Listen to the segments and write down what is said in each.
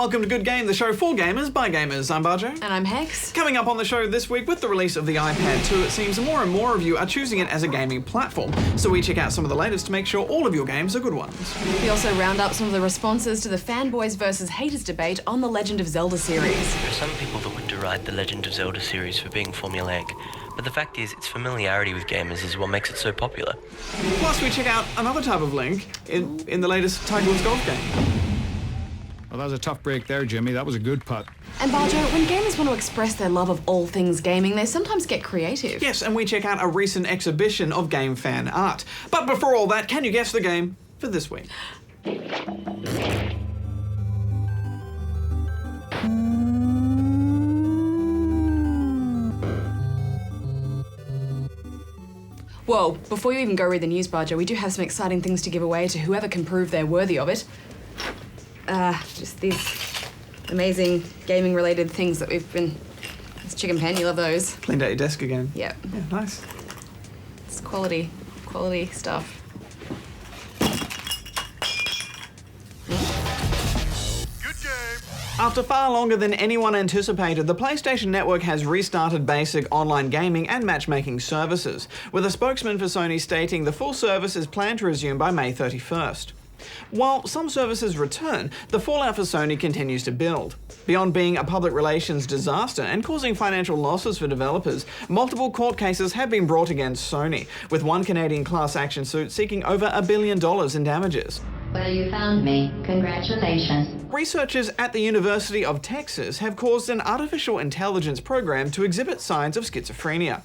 welcome to Good Game, the show for gamers by gamers. I'm Barjo. And I'm Hex. Coming up on the show this week, with the release of the iPad 2, it seems more and more of you are choosing it as a gaming platform. So we check out some of the latest to make sure all of your games are good ones. We also round up some of the responses to the Fanboys versus Haters debate on the Legend of Zelda series. There are some people that would deride the Legend of Zelda series for being formulaic, but the fact is its familiarity with gamers is what makes it so popular. Plus we check out another type of link in the latest Tiger Woods golf game. Well, that was a tough break there, Jimmy. That was a good putt. And Barjo, when gamers want to express their love of all things gaming, they sometimes get creative. Yes, and we check out a recent exhibition of game fan art. But before all that, can you guess the game for this week? Whoa, before you even go read the news, Barjo, we do have some exciting things to give away to whoever can prove they're worthy of it. Just these amazing gaming-related things that we've been... This chicken pen, you love those. Cleaned out your desk again. Yep. Yeah, nice. It's quality stuff. After far longer than anyone anticipated, the PlayStation Network has restarted basic online gaming and matchmaking services, with a spokesman for Sony stating the full service is planned to resume by May 31st. While some services return, the fallout for Sony continues to build. Beyond being a public relations disaster and causing financial losses for developers, multiple court cases have been brought against Sony, with one Canadian class action suit seeking over $1 billion in damages. Well, you found me. Congratulations. Researchers at the University of Texas have caused an artificial intelligence program to exhibit signs of schizophrenia.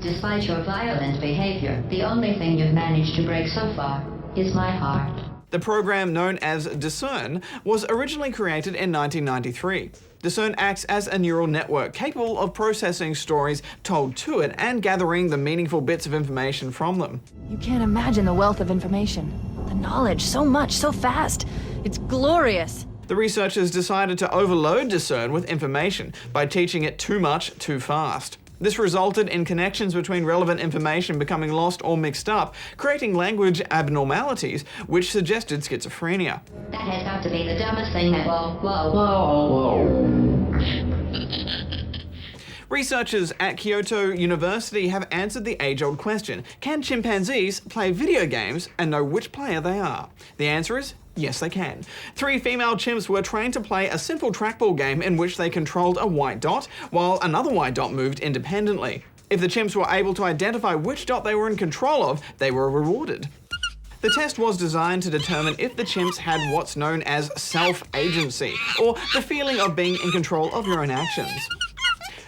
Despite your violent behavior, the only thing you've managed to break so far is my heart. The program, known as Discern, was originally created in 1993. Discern acts as a neural network capable of processing stories told to it and gathering the meaningful bits of information from them. You can't imagine the wealth of information. The knowledge, so much, so fast. It's glorious. The researchers decided to overload Discern with information by teaching it too much too fast. This resulted in connections between relevant information becoming lost or mixed up, creating language abnormalities, which suggested schizophrenia. That has got to be the dumbest thing that... Researchers at Kyoto University have answered the age-old question: can chimpanzees play video games and know which player they are? The answer is yes, they can. 3 female chimps were trained to play a simple trackball game in which they controlled a white dot, while another white dot moved independently. If the chimps were able to identify which dot they were in control of, they were rewarded. The test was designed to determine if the chimps had what's known as self-agency, or the feeling of being in control of your own actions.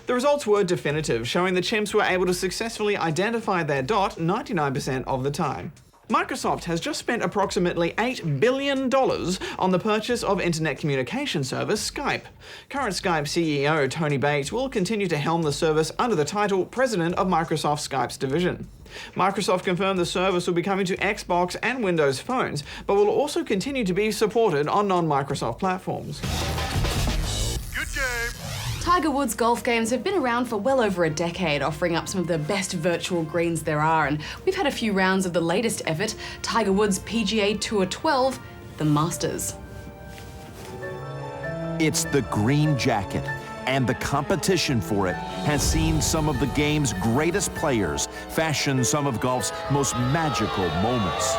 The results were definitive, showing the chimps were able to successfully identify their dot 99% of the time. Microsoft has just spent approximately $8 billion on the purchase of internet communication service Skype. Current Skype CEO Tony Bates will continue to helm the service under the title President of Microsoft Skype's division. Microsoft confirmed the service will be coming to Xbox and Windows phones, but will also continue to be supported on non-Microsoft platforms. Tiger Woods golf games have been around for well over a decade, offering up some of the best virtual greens there are, and we've had a few rounds of the latest effort, Tiger Woods PGA Tour 12, the Masters. It's the green jacket, and the competition for it has seen some of the game's greatest players fashion some of golf's most magical moments.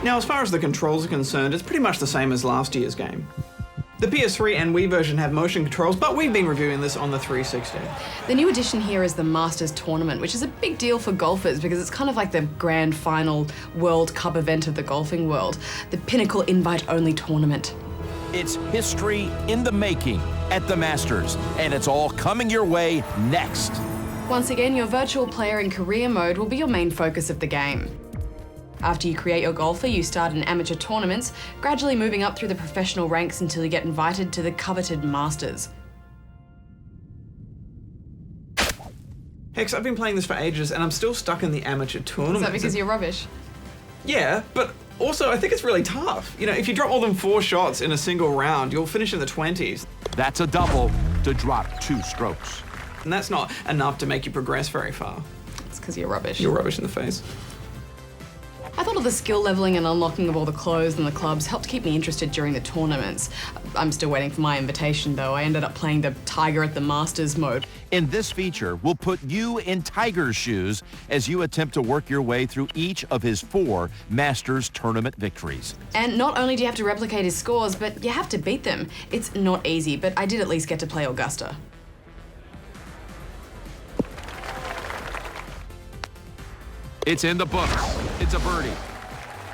Now, as far as the controls are concerned, it's pretty much the same as last year's game. The PS3 and Wii version have motion controls, but we've been reviewing this on the 360. The new addition here is the Masters Tournament, which is a big deal for golfers because it's kind of like the grand final World Cup event of the golfing world, the pinnacle invite-only tournament. It's history in the making at the Masters, and it's all coming your way next. Once again, your virtual player in career mode will be your main focus of the game. After you create your golfer, you start in amateur tournaments, gradually moving up through the professional ranks until you get invited to the coveted Masters. Hex, I've been playing this for ages and I'm still stuck in the amateur tournament. Is that because you're rubbish? Yeah, but also I think it's really tough. You know, if you drop more than 4 shots in a single round, you'll finish in the 20s. That's a double to drop 2 strokes. And that's not enough to make you progress very far. It's because you're rubbish. You're rubbish in the face. I thought all the skill leveling and unlocking of all the clothes and the clubs helped keep me interested during the tournaments. I'm still waiting for my invitation, though. I ended up playing the Tiger at the Masters mode. In this feature, we'll put you in Tiger's shoes as you attempt to work your way through each of his 4 Masters tournament victories. And not only do you have to replicate his scores, but you have to beat them. It's not easy, but I did at least get to play Augusta. It's in the books. It's a birdie.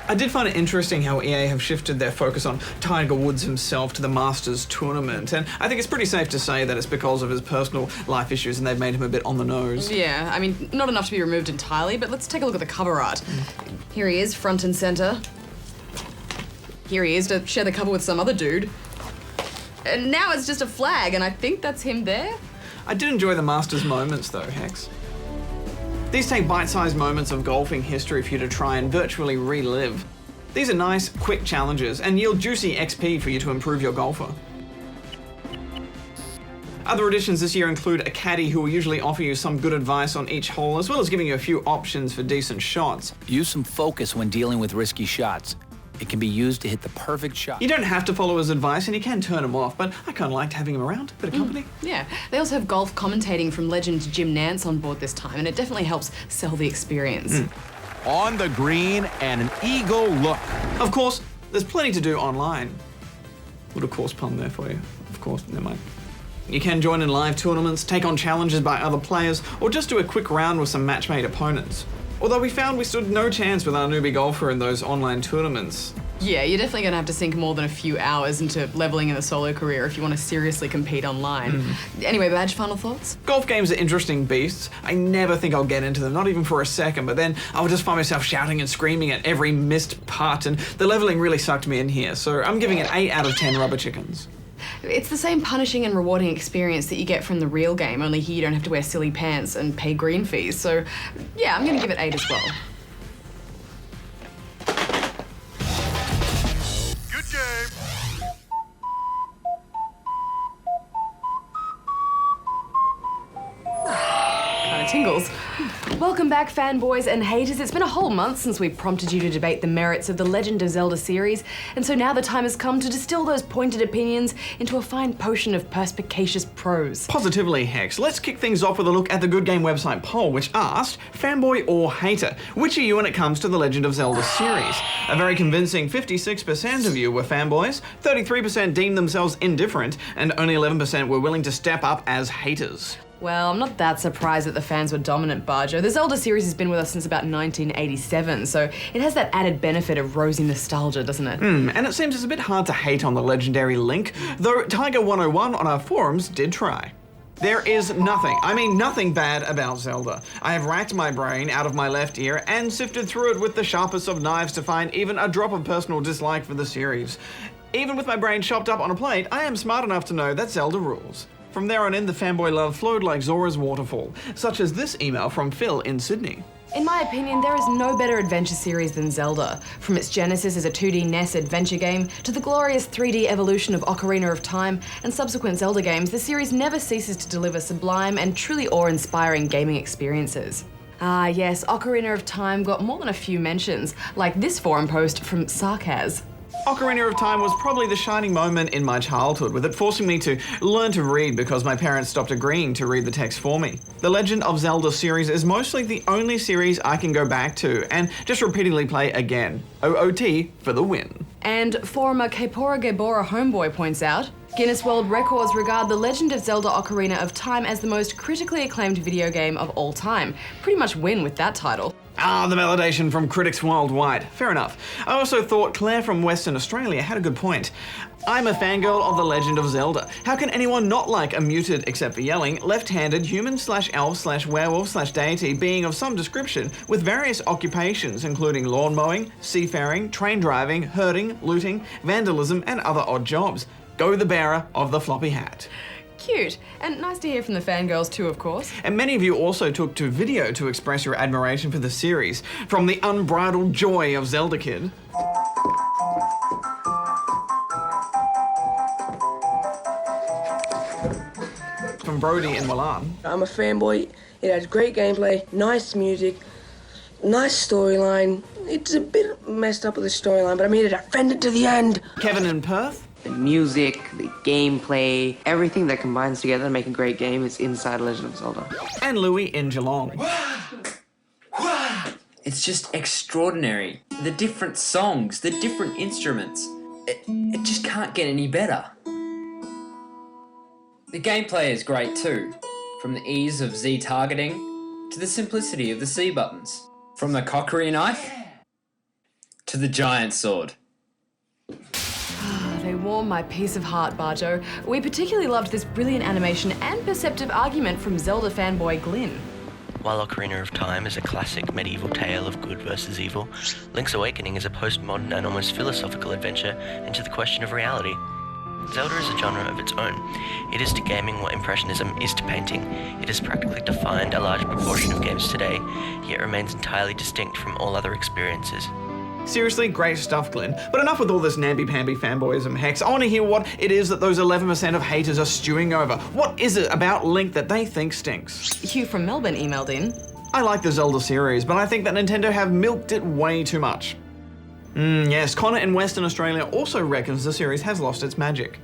I did find it interesting how EA have shifted their focus on Tiger Woods himself to the Masters tournament, and I think it's pretty safe to say that it's because of his personal life issues and they've made him a bit on the nose. Yeah, I mean, not enough to be removed entirely, but let's take a look at the cover art. Here he is, front and center. Here he is to share the cover with some other dude. And now it's just a flag, and I think that's him there. I did enjoy the Masters moments though, Hex. These take bite-sized moments of golfing history for you to try and virtually relive. These are nice, quick challenges and yield juicy XP for you to improve your golfer. Other additions this year include a caddy who will usually offer you some good advice on each hole, as well as giving you a few options for decent shots. Use some focus when dealing with risky shots. It can be used to hit the perfect shot. You don't have to follow his advice and you can turn him off, but I kind of liked having him around, a bit of company. Yeah, they also have golf commentating from legend Jim Nantz on board this time, and it definitely helps sell the experience. On the green and an eagle look. Of course, there's plenty to do online. Little course pun there for you. Of course, never mind. You can join in live tournaments, take on challenges by other players, or just do a quick round with some match-made opponents. Although we found we stood no chance with our newbie golfer in those online tournaments. Yeah, you're definitely going to have to sink more than a few hours into leveling in the solo career if you want to seriously compete online. Anyway, Badge, final thoughts? Golf games are interesting beasts. I never think I'll get into them, not even for a second, but then I'll just find myself shouting and screaming at every missed putt, and the leveling really sucked me in here, so I'm giving it 8 out of 10 rubber chickens. It's the same punishing and rewarding experience that you get from the real game, only here you don't have to wear silly pants and pay green fees. So, yeah, I'm going to give it 8 as well. Good game. Kind of tingles. Welcome back, fanboys and haters. It's been a whole month since we prompted you to debate the merits of the Legend of Zelda series, and so now the time has come to distill those pointed opinions into a fine potion of perspicacious prose. Positively, Hex. Let's kick things off with a look at the Good Game website poll, which asked, fanboy or hater, which are you when it comes to the Legend of Zelda series? A very convincing 56% of you were fanboys, 33% deemed themselves indifferent, and only 11% were willing to step up as haters. Well, I'm not that surprised that the fans were dominant, Barjo. The Zelda series has been with us since about 1987, so it has that added benefit of rosy nostalgia, doesn't it? And it seems it's a bit hard to hate on the legendary Link, though Tiger 101 on our forums did try. There is nothing, I mean nothing bad about Zelda. I have racked my brain out of my left ear and sifted through it with the sharpest of knives to find even a drop of personal dislike for the series. Even with my brain chopped up on a plate, I am smart enough to know that Zelda rules. From there on in, the fanboy love flowed like Zora's waterfall, such as this email from Phil in Sydney. In my opinion, there is no better adventure series than Zelda. From its genesis as a 2D NES adventure game to the glorious 3D evolution of Ocarina of Time and subsequent Zelda games, the series never ceases to deliver sublime and truly awe-inspiring gaming experiences. Ah yes, Ocarina of Time got more than a few mentions, like this forum post from Sarkaz. Ocarina of Time was probably the shining moment in my childhood, with it forcing me to learn to read because my parents stopped agreeing to read the text for me. The Legend of Zelda series is mostly the only series I can go back to and just repeatedly play again. OOT for the win. And forumer Kepora Gebora Homeboy points out, Guinness World Records regard The Legend of Zelda Ocarina of Time as the most critically acclaimed video game of all time. Pretty much win with that title. Ah, the validation from critics worldwide. Fair enough. I also thought Claire from Western Australia had a good point. I'm a fangirl of The Legend of Zelda. How can anyone not like a muted, except for yelling, left-handed human/elf/werewolf/deity being of some description with various occupations including lawn mowing, seafaring, train driving, herding, looting, vandalism, and other odd jobs? Go the bearer of the floppy hat. Cute, and nice to hear from the fangirls too, of course. And many of you also took to video to express your admiration for the series, from the unbridled joy of Zelda Kid. From Brody in Milan. I'm a fanboy. It has great gameplay, nice music, Nice storyline. It's a bit messed up with the storyline, but I made it defend it to the end. Kevin in Perth. The music, the gameplay, everything that combines together to make a great game is inside Legend of Zelda. And Louis in Geelong. It's just extraordinary. The different songs, the different instruments. It just can't get any better. The gameplay is great too. From the ease of Z targeting to the simplicity of the C buttons. From the cockery knife to the giant sword. They warm my piece of heart, Barjo. We particularly loved this brilliant animation and perceptive argument from Zelda fanboy Glyn. While Ocarina of Time is a classic medieval tale of good versus evil, Link's Awakening is a postmodern and almost philosophical adventure into the question of reality. Zelda is a genre of its own. It is to gaming what Impressionism is to painting. It has practically defined a large proportion of games today, yet remains entirely distinct from all other experiences. Seriously, great stuff, Glenn. But enough with all this namby-pamby fanboyism, Hex. I want to hear what it is that those 11% of haters are stewing over. What is it about Link that they think stinks? Hugh from Melbourne emailed in. I like the Zelda series, but I think that Nintendo have milked it way too much. Yes, Connor in Western Australia also reckons the series has lost its magic.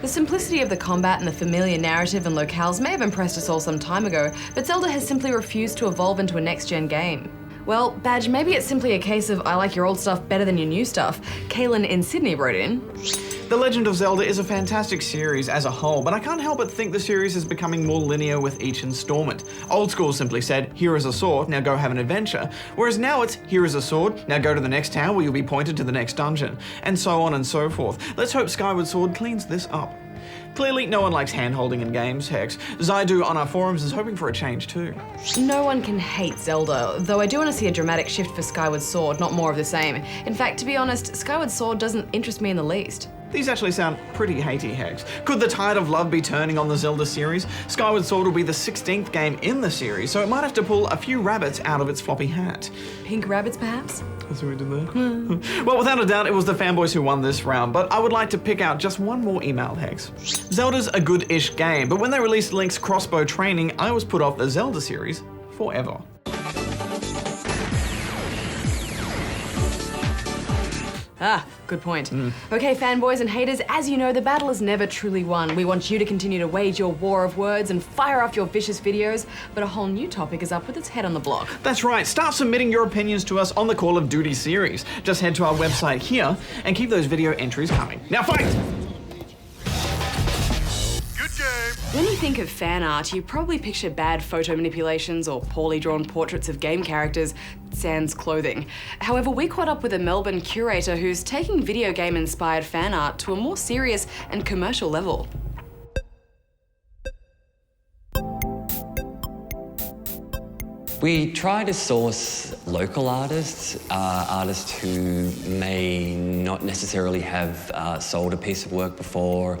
The simplicity of the combat and the familiar narrative and locales may have impressed us all some time ago, but Zelda has simply refused to evolve into a next-gen game. Well, Badge, maybe it's simply a case of I like your old stuff better than your new stuff. Kaylin in Sydney wrote in. The Legend of Zelda is a fantastic series as a whole, but I can't help but think the series is becoming more linear with each installment. Old school simply said, here is a sword, now go have an adventure, whereas now it's, here is a sword, now go to the next town where you'll be pointed to the next dungeon, and so on and so forth. Let's hope Skyward Sword cleans this up. Clearly, no one likes hand-holding in games, Hex. Zaidu on our forums is hoping for a change too. No one can hate Zelda, though I do want to see a dramatic shift for Skyward Sword, not more of the same. In fact, to be honest, Skyward Sword doesn't interest me in the least. These actually sound pretty hatey, Hex. Could the tide of love be turning on the Zelda series? Skyward Sword will be the 16th game in the series, so it might have to pull a few rabbits out of its floppy hat. Pink rabbits, perhaps? That's what we did there. Well, without a doubt, it was the fanboys who won this round, but I would like to pick out just one more email, Hex. Zelda's a good-ish game, but when they released Link's crossbow training, I was put off the Zelda series forever. Ah, good point. Okay, fanboys and haters, as you know, the battle is never truly won. We want you to continue to wage your war of words and fire off your vicious videos, but a whole new topic is up with its head on the block. That's right, start submitting your opinions to us on the Call of Duty series. Just head to our website here and keep those video entries coming. Now fight! When you think of fan art, you probably picture bad photo manipulations or poorly drawn portraits of game characters, sans clothing. However, we caught up with a Melbourne curator who's taking video game inspired fan art to a more serious and commercial level. We try to source local artists, artists who may not necessarily have sold a piece of work before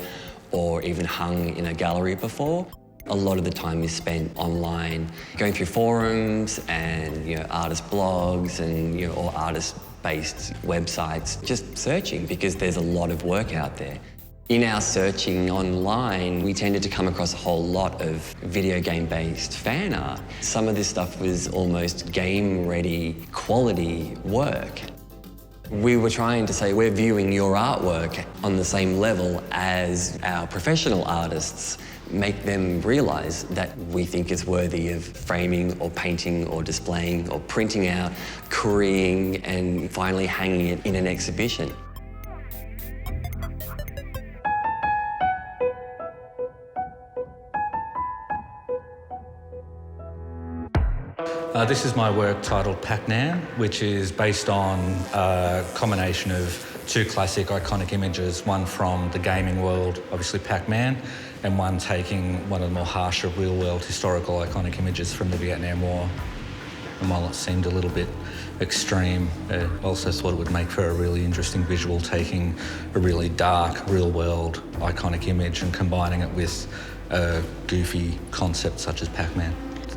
or even hung in a gallery before. A lot of the time is spent online, going through forums and artist blogs and or artist-based websites, just searching because there's a lot of work out there. In our searching online, we tended to come across a whole lot of video game-based fan art. Some of this stuff was almost game-ready quality work. We were trying to say we're viewing your artwork on the same level as our professional artists, make them realise that we think it's worthy of framing or painting or displaying or printing out, currying and finally hanging it in an exhibition. This is my work titled Pac-Man, which is based on a combination of two classic iconic images, one from the gaming world, obviously Pac-Man, and one taking one of the more harsher real-world historical iconic images from the Vietnam War. And while it seemed a little bit extreme, I also thought it would make for a really interesting visual, taking a really dark, real-world iconic image and combining it with a goofy concept such as Pac-Man.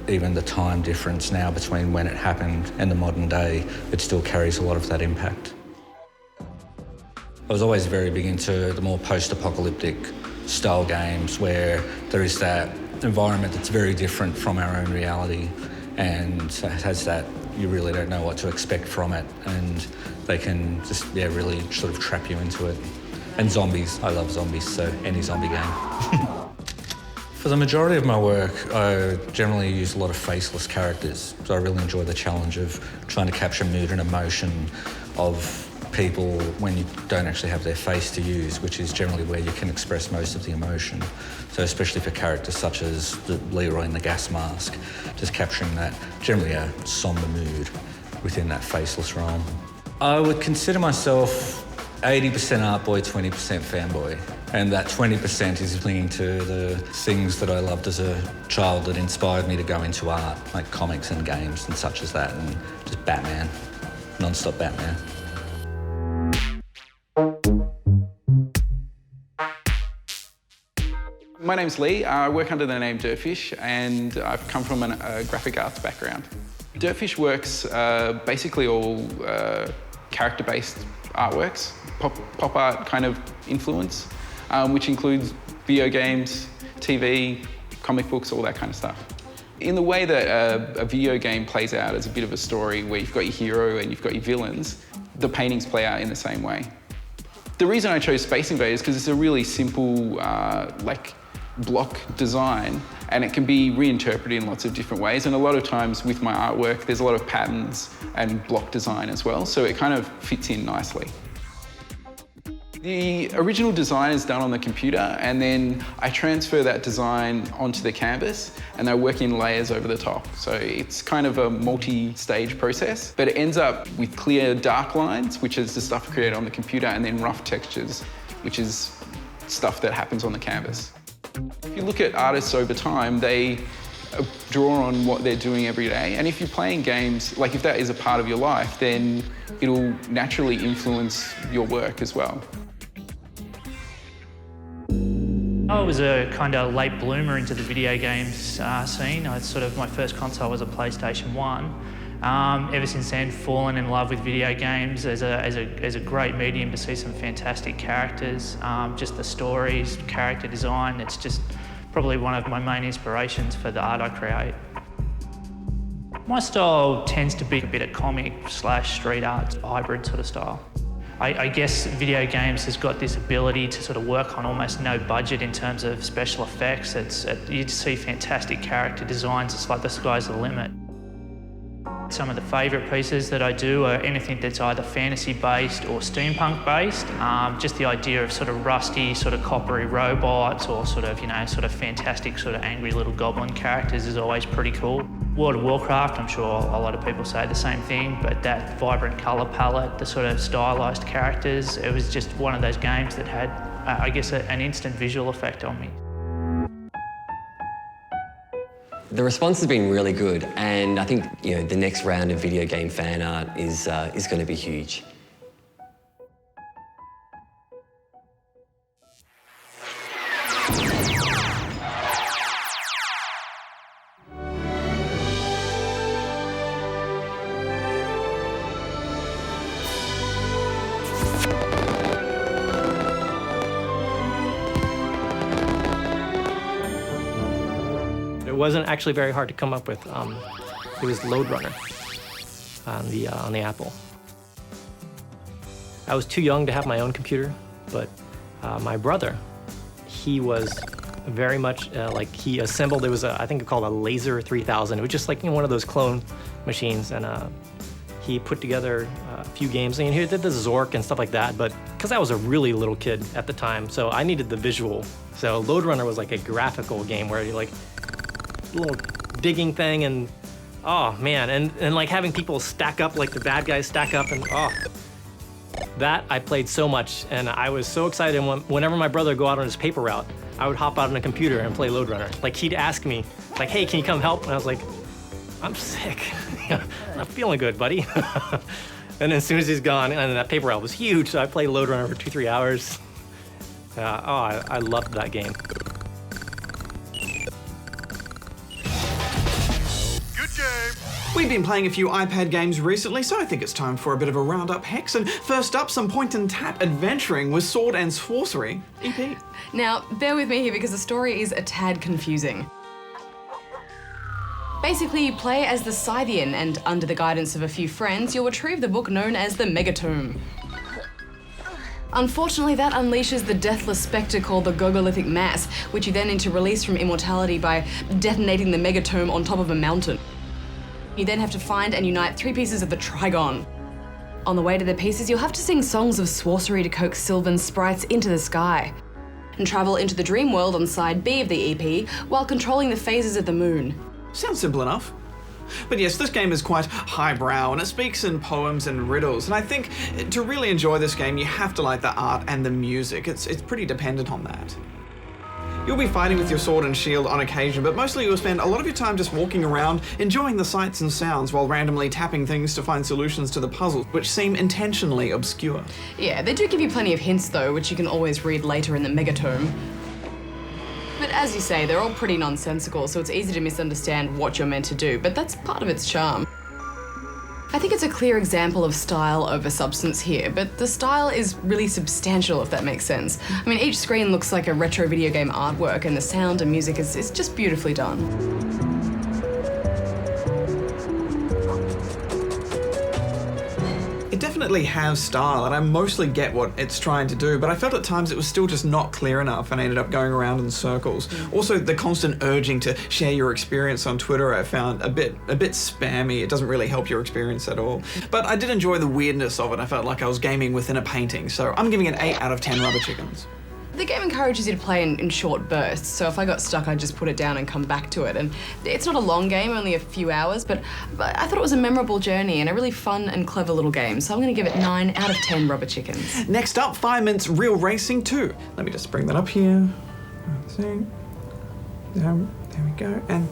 Even the time difference now between when it happened and the modern day, it still carries a lot of that impact. I was always very big into the more post-apocalyptic style games where there is that environment that's very different from our own reality, and it has that, you really don't know what to expect from it, and they can just, really sort of trap you into it. And zombies, I love zombies, so any zombie game. For the majority of my work, I generally use a lot of faceless characters, so I really enjoy the challenge of trying to capture mood and emotion of people when you don't actually have their face to use, which is generally where you can express most of the emotion. So especially for characters such as Leroy in the gas mask, just capturing that, generally a somber mood within that faceless realm. I would consider myself 80% art boy, 20% fanboy. And that 20% is linked to the things that I loved as a child that inspired me to go into art, like comics and games and such as that, and just Batman, non-stop Batman. My name's Lee. I work under the name Dirtfish, and I've come from a graphic arts background. Dirtfish works basically all character-based artworks, pop art kind of influence, which includes video games, TV, comic books, all that kind of stuff. In the way that a video game plays out as a bit of a story where you've got your hero and you've got your villains, the paintings play out in the same way. The reason I chose Space Invaders is because it's a really simple, block design, and it can be reinterpreted in lots of different ways. And a lot of times with my artwork, there's a lot of patterns and block design as well, so it kind of fits in nicely. The original design is done on the computer, and then I transfer that design onto the canvas, and I work in layers over the top. So it's kind of a multi-stage process, but it ends up with clear dark lines, which is the stuff created on the computer, and then rough textures, which is stuff that happens on the canvas. If you look at artists over time, they draw on what they're doing every day. And if you're playing games, like if that is a part of your life, then it'll naturally influence your work as well. I was a kind of late bloomer into the video games scene. My first console was a PlayStation 1. Ever since then, fallen in love with video games as a great medium to see some fantastic characters. Just the stories, character design, it's just probably one of my main inspirations for the art I create. My style tends to be a bit of comic/street art hybrid sort of style. I guess video games has got this ability to sort of work on almost no budget in terms of special effects. You see fantastic character designs, it's like the sky's the limit. Some of the favourite pieces that I do are anything that's either fantasy-based or steampunk-based. Just the idea of sort of rusty, sort of coppery robots or sort of fantastic sort of angry little goblin characters is always pretty cool. World of Warcraft, I'm sure a lot of people say the same thing, but that vibrant colour palette, the sort of stylised characters, it was just one of those games that had, I guess, an instant visual effect on me. The response has been really good, and I think the next round of video game fan art is going to be huge. It wasn't actually very hard to come up with. It was Lode Runner on the Apple. I was too young to have my own computer, but my brother, he was very much he assembled. It was I think called a Laser 3000. It was just like one of those clone machines, and he put together a few games. And he did the Zork and stuff like that. But because I was a really little kid at the time, so I needed the visual. So Lode Runner was like a graphical game where you little digging thing, and oh man, and like having people stack up, like the bad guys stack up, and that I played so much, and I was so excited. Whenever my brother would go out on his paper route, I would hop out on a computer and play Lode Runner. Like he'd ask me, like, hey, can you come help? And I was like, I'm sick. I'm not feeling good, buddy. And as soon as he's gone, and that paper route was huge, so I played Lode Runner for 2-3 hours. I loved that game. We've been playing a few iPad games recently, so I think it's time for a bit of a roundup, Hex. And first up, some point and tap adventuring with Sword and Sworcery. EP. Now, bear with me here because the story is a tad confusing. Basically, you play as the Scythian, and under the guidance of a few friends, you'll retrieve the book known as the Megatome. Unfortunately, that unleashes the deathless spectre called the Gogolithic Mass, which you then need to release from immortality by detonating the Megatome on top of a mountain. You then have to find and unite 3 pieces of the Trigon. On the way to the pieces, you'll have to sing songs of sorcery to coax Sylvan sprites into the sky, and travel into the dream world on side B of the EP while controlling the phases of the moon. Sounds simple enough. But yes, this game is quite highbrow and it speaks in poems and riddles, and I think to really enjoy this game you have to like the art and the music. It's pretty dependent on that. You'll be fighting with your sword and shield on occasion, but mostly you'll spend a lot of your time just walking around, enjoying the sights and sounds while randomly tapping things to find solutions to the puzzles, which seem intentionally obscure. Yeah, they do give you plenty of hints though, which you can always read later in the Megatome. But as you say, they're all pretty nonsensical, so it's easy to misunderstand what you're meant to do, but that's part of its charm. I think it's a clear example of style over substance here, but the style is really substantial, if that makes sense. I mean, each screen looks like a retro video game artwork, and the sound and music is just beautifully done. It definitely has style, and I mostly get what it's trying to do, but I felt at times it was still just not clear enough and I ended up going around in circles. Also, the constant urging to share your experience on Twitter I found a bit spammy. It doesn't really help your experience at all. But I did enjoy the weirdness of it. I felt like I was gaming within a painting, so I'm giving it 8 out of 10 rubber chickens. The game encourages you to play in short bursts, so if I got stuck, I'd just put it down and come back to it. And it's not a long game, only a few hours, but I thought it was a memorable journey and a really fun and clever little game, so I'm going to give it 9 out of 10 rubber chickens. Next up, Fireman's Real Racing 2. Let me just bring that up here. Let's see. There we go, and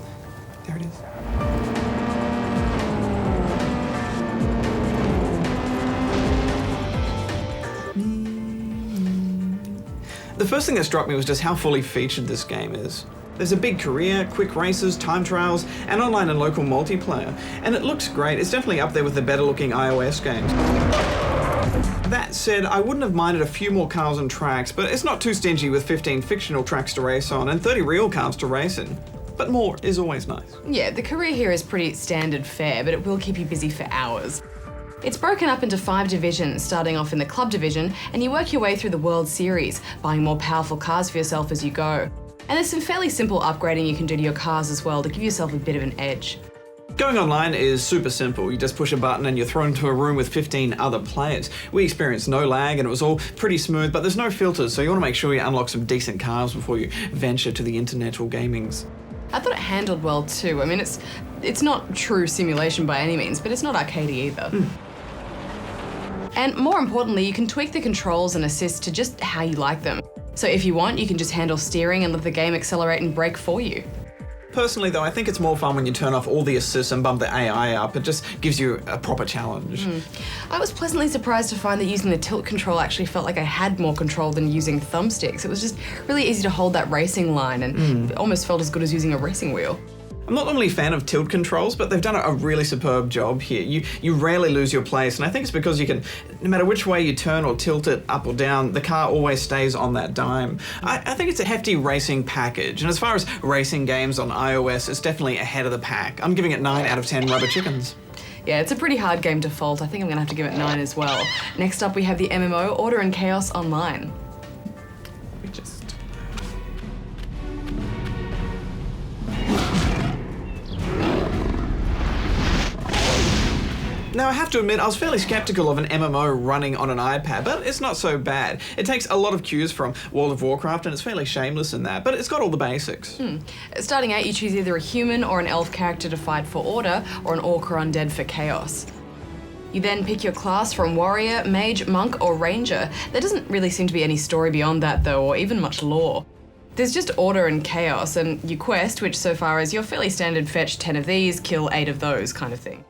there it is. The first thing that struck me was just how fully featured this game is. There's a big career, quick races, time trials, and online and local multiplayer. And it looks great. It's definitely up there with the better looking iOS games. That said, I wouldn't have minded a few more cars and tracks, but it's not too stingy with 15 fictional tracks to race on and 30 real cars to race in. But more is always nice. Yeah, the career here is pretty standard fare, but it will keep you busy for hours. It's broken up into 5 divisions, starting off in the club division, and you work your way through the World Series, buying more powerful cars for yourself as you go. And there's some fairly simple upgrading you can do to your cars as well to give yourself a bit of an edge. Going online is super simple. You just push a button and you're thrown into a room with 15 other players. We experienced no lag and it was all pretty smooth, but there's no filters, so you want to make sure you unlock some decent cars before you venture to the internet or gamings. I thought it handled well too. I mean, it's not true simulation by any means, but it's not arcadey either. And more importantly, you can tweak the controls and assists to just how you like them. So if you want, you can just handle steering and let the game accelerate and brake for you. Personally though, I think it's more fun when you turn off all the assists and bump the AI up. It just gives you a proper challenge. I was pleasantly surprised to find that using the tilt control actually felt like I had more control than using thumbsticks. It was just really easy to hold that racing line and it almost felt as good as using a racing wheel. I'm not normally a fan of tilt controls, but they've done a really superb job here. You rarely lose your place, and I think it's because you can, no matter which way you turn or tilt it up or down, the car always stays on that dime. I think it's a hefty racing package, and as far as racing games on iOS, it's definitely ahead of the pack. I'm giving it 9 out of 10 rubber chickens. Yeah, it's a pretty hard game to fault. I think I'm gonna have to give it 9 as well. Next up, we have the MMO Order and Chaos Online. Now, I have to admit, I was fairly skeptical of an MMO running on an iPad, but it's not so bad. It takes a lot of cues from World of Warcraft, and it's fairly shameless in that, but it's got all the basics. Starting out, you choose either a human or an elf character to fight for order, or an orc or undead for chaos. You then pick your class from warrior, mage, monk, or ranger. There doesn't really seem to be any story beyond that, though, or even much lore. There's just order and chaos, and you quest, which so far is your fairly standard fetch 10 of these, kill 8 of those kind of thing.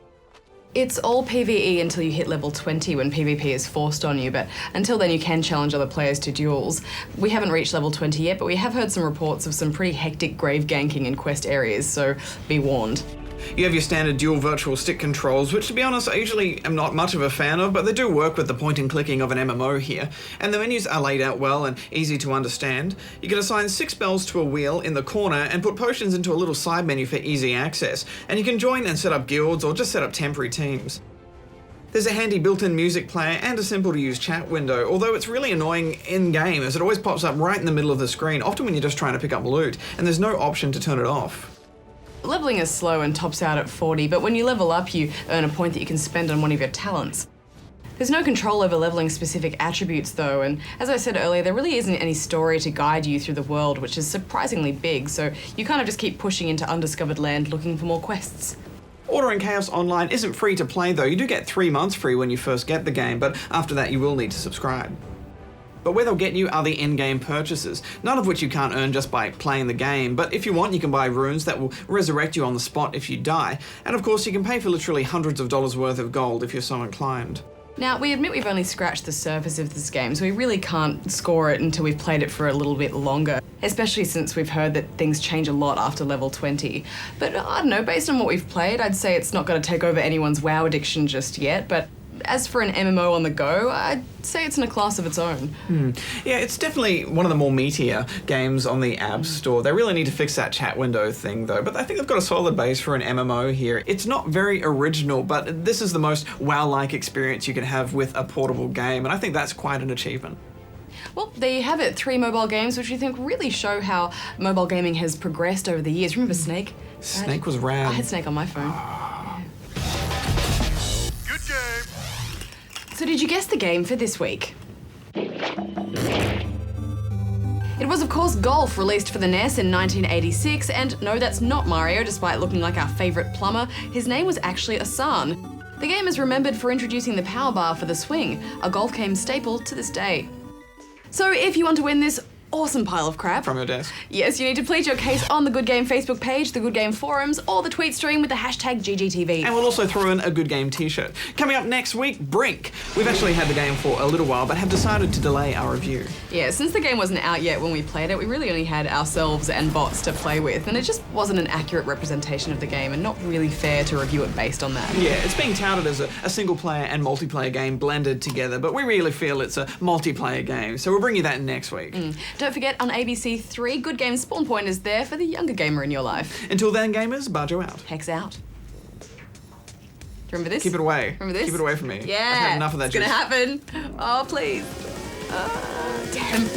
It's all PvE until you hit level 20 when PvP is forced on you, but until then you can challenge other players to duels. We haven't reached level 20 yet, but we have heard some reports of some pretty hectic grave ganking in quest areas, so be warned. You have your standard dual virtual stick controls, which to be honest I usually am not much of a fan of, but they do work with the point and clicking of an MMO here. And the menus are laid out well and easy to understand. You can assign 6 spells to a wheel in the corner and put potions into a little side menu for easy access. And you can join and set up guilds or just set up temporary teams. There's a handy built-in music player and a simple to use chat window, although it's really annoying in-game as it always pops up right in the middle of the screen, often when you're just trying to pick up loot, and there's no option to turn it off. Leveling is slow and tops out at 40, but when you level up you earn a point that you can spend on one of your talents. There's no control over leveling specific attributes though, and as I said earlier, there really isn't any story to guide you through the world, which is surprisingly big, so you kind of just keep pushing into undiscovered land looking for more quests. Order and Chaos Online isn't free to play though. You do get 3 months free when you first get the game, but after that you will need to subscribe. But where they'll get you are the in-game purchases, none of which you can't earn just by playing the game, but if you want you can buy runes that will resurrect you on the spot if you die, and of course you can pay for literally hundreds of dollars worth of gold if you're so inclined. Now, we admit we've only scratched the surface of this game, so we really can't score it until we've played it for a little bit longer, especially since we've heard that things change a lot after level 20. But I don't know, based on what we've played, I'd say it's not going to take over anyone's WoW addiction just yet, but as for an MMO on the go, I'd say it's in a class of its own. Yeah, it's definitely one of the more meatier games on the App Store. They really need to fix that chat window thing though, but I think they've got a solid base for an MMO here. It's not very original, but this is the most WoW-like experience you can have with a portable game, and I think that's quite an achievement. Well, there you have it, 3 mobile games which we think really show how mobile gaming has progressed over the years. Remember Snake? Snake was rad. I had Snake on my phone. Good game. So did you guess the game for this week? It was of course Golf, released for the NES in 1986, and no, that's not Mario, despite looking like our favourite plumber. His name was actually Asan. The game is remembered for introducing the power bar for the swing, a golf game staple to this day. So if you want to win this awesome pile of crap from your desk, yes, you need to plead your case on the Good Game Facebook page, the Good Game forums, or the tweet stream with the hashtag GGTV. And we'll also throw in a Good Game t-shirt. Coming up next week, Brink. We've actually had the game for a little while, but have decided to delay our review. Yeah, since the game wasn't out yet when we played it, we really only had ourselves and bots to play with, and it just wasn't an accurate representation of the game and not really fair to review it based on that. Yeah, it's being touted as a single player and multiplayer game blended together, but we really feel it's a multiplayer game, so we'll bring you that next week. Don't forget, on ABC3, Good Game Spawn Point is there for the younger gamer in your life. Until then, gamers, Barjo out. Hex out. Do you remember this? Keep it away. Remember this? Keep it away from me. Yeah. I've had enough of that It's gonna happen. Oh, please. Damn.